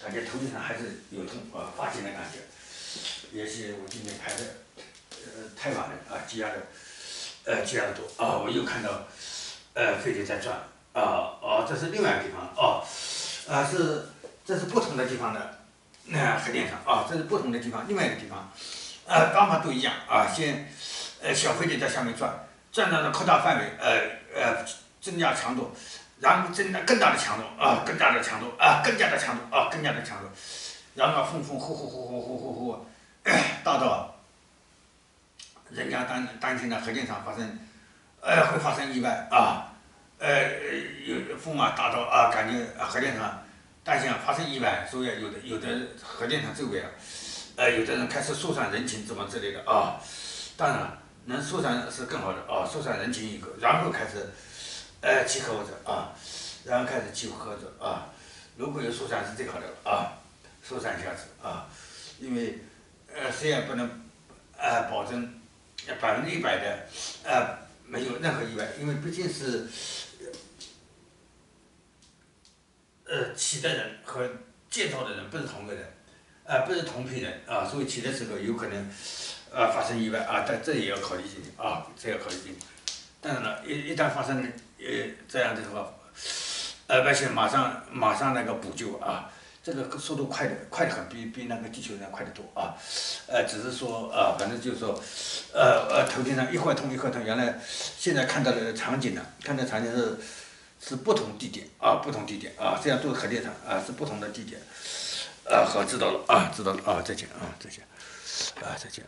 感觉头顶上还是有痛发紧的感觉。也许我今天拍的太晚了积压的多我又看到飞机在转这是另外一个地方这是不同的地方的核电厂这是不同的地方，另外一个地方方法都一样先小飞机在下面转到扩大范围增加强度，然后增加更大的强度更加的强度，然后呼大到人家担心的核电厂会发生意外有风大到感觉核电厂担心发生意外，所以有的核电厂周围有的人开始疏散人群怎么之类的当然能疏散是更好的疏散人群以后，然后开始集合者如果有疏散是最好的疏散下去因为谁也不能保证100%的没有任何意外，因为毕竟是起的人和建造的人不是同个人不是同批人所以起的时候有可能发生意外但这也要考虑进去这要考虑进去。当然了，一旦发生这样的话，而且马上那个补救这个速度快得很，比那个地球上快得多只是说反正就是说头顶上一会儿痛，原来现在看到的场景是不同地点这样都是核电厂是不同的地点好，知道了再见再见再见